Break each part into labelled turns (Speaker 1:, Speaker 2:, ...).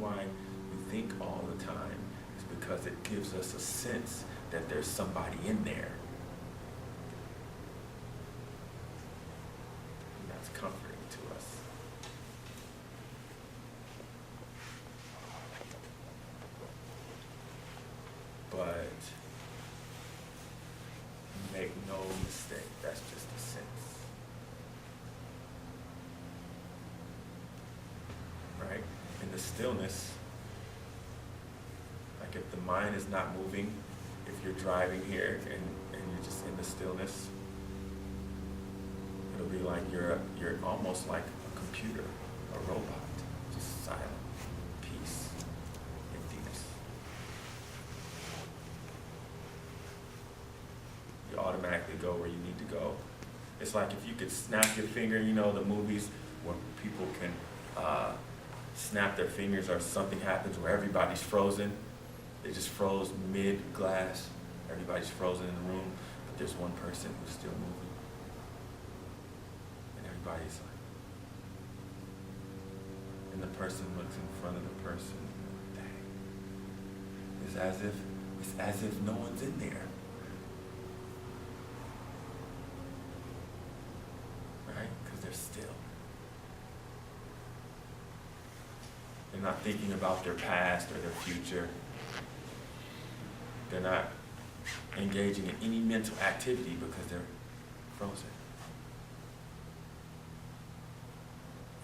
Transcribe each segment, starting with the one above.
Speaker 1: why we think all the time is because it gives us a sense that there's somebody in there. And that's comforting to us. But make no mistake, that's just a sense. Right? In the stillness, like if the mind is not moving, if you're driving here and you're just in the stillness, it'll be like you're almost like a computer, a robot, just silent, peace, emptiness. You automatically go where you need to go. It's like if you could snap your finger, you know, the movies where people can snap their fingers or something happens where everybody's frozen. They just froze mid-glass. Everybody's frozen in the room, but there's one person who's still moving. And everybody's like, and the person looks in front of the person. Dang. It's as if no one's in there. Right? Because they're still. They're not thinking about their past or their future. They're not engaging in any mental activity because they're frozen.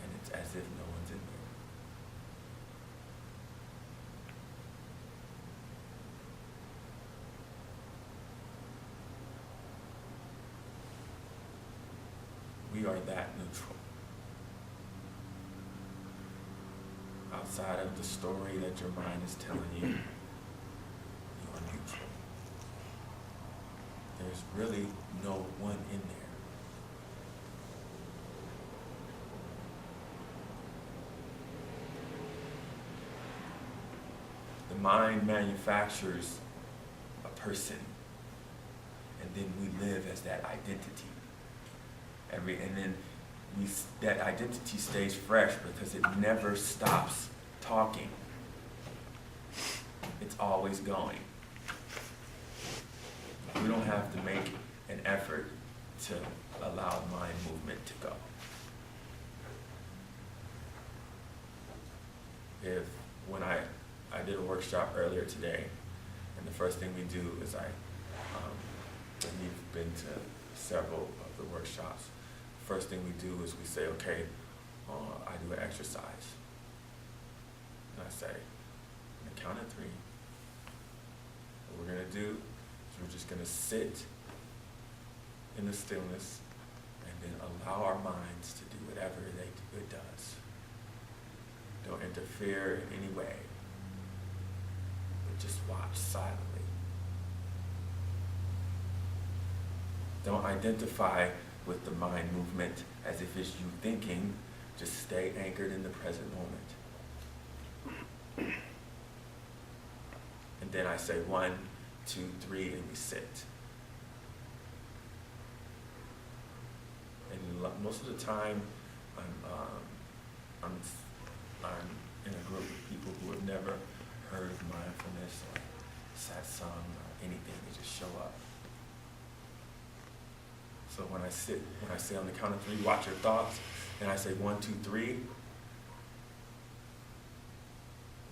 Speaker 1: And it's as if no one's in there. We are that neutral. Outside of the story that your mind is telling you, you are neutral. There's really no one in there. The mind manufactures a person, and then we live as that identity. And then that identity stays fresh because it never stops talking. It's always going. We don't have to make an effort to allow mind movement to go. When I did a workshop earlier today, and the first thing we do is and we've been to several of the workshops. First thing we do is we say, okay, I do an exercise. And I say, on the count of 3, what we're going to do is we're just going to sit in the stillness and then allow our minds to do whatever it does. Don't interfere in any way, but just watch silently. Don't identify with the mind movement as if it's you thinking. Just stay anchored in the present moment. And then I say 1, 2, 3, and we sit. And most of the time, I'm in a group of people who have never heard of mindfulness or satsang or anything. They just show up. So when I say on the count of 3, watch your thoughts, and I say 1, 2, 3, the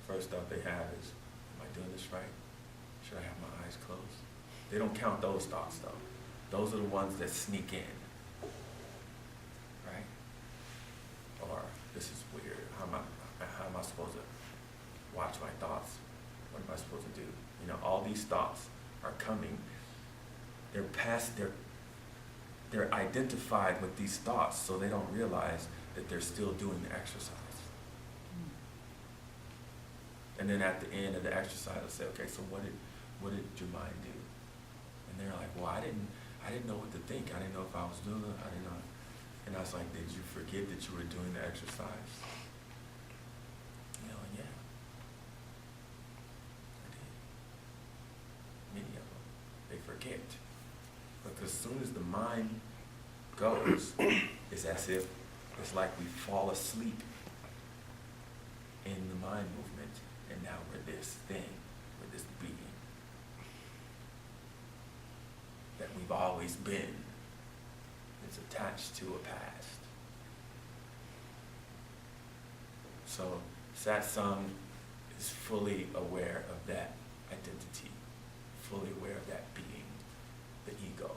Speaker 1: first thought they have is, am I doing this right? Should I have my eyes closed? They don't count those thoughts though. Those are the ones that sneak in. Right? Or, this is weird. How am I supposed to watch my thoughts? What am I supposed to do? You know, all these thoughts are coming. They're identified with these thoughts, so they don't realize that they're still doing the exercise. And then at the end of the exercise, I'll say, okay, so what did your mind do? And they're like, well, I didn't know what to think. I didn't know if I was doing it. I didn't know. And I was like, did you forget that you were doing the exercise? You know, yeah. I did. Many of them, they forget. Because as soon as the mind goes, it's as if it's like we fall asleep. in the mind movement, and now we're this thing, we're this being that we've always been. It's attached to a past. So satsang is fully aware of that identity, fully aware of that being, the ego.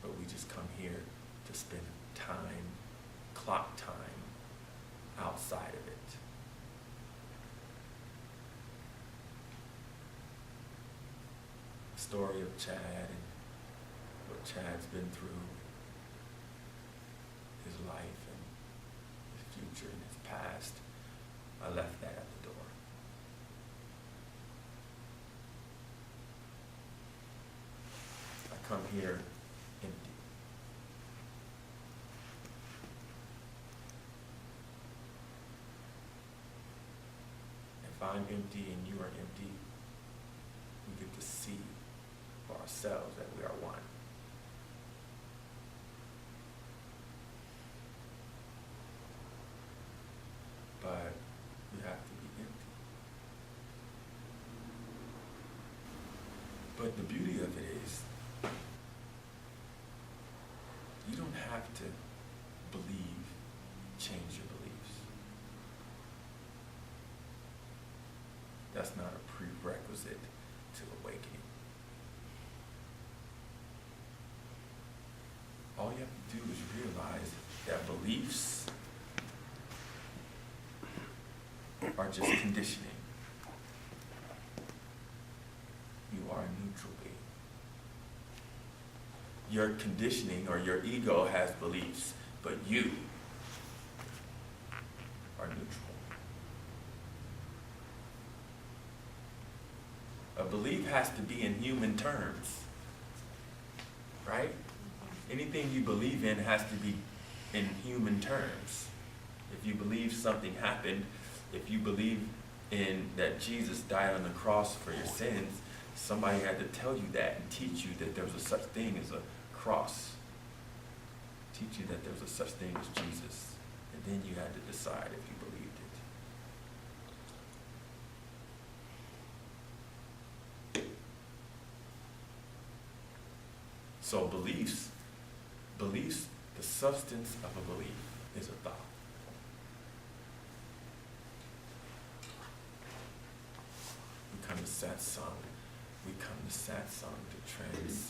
Speaker 1: But we just come here to spend time, clock time, outside of it. The story of Chad and what Chad's been through, his life and his future and his past, I left that at the door. I come here empty. If I'm empty and you are empty, we get to see for ourselves that we are one. But we have to be empty. But the beauty of it is, you don't have to believe, change your beliefs. That's not a prerequisite to awakening. All you have to do is realize that beliefs are just conditioning. You are a neutral being. Your conditioning or your ego has beliefs, but you are neutral. A belief has to be in human terms, right? Anything you believe in has to be in human terms. If you believe something happened, if you believe in that Jesus died on the cross for your sins, somebody had to tell you that and teach you that there was a such thing as a cross. Teach you that there was a such thing as Jesus. And then you had to decide if you believed it. So beliefs, the substance of a belief is a thought. We come to satsang to transcend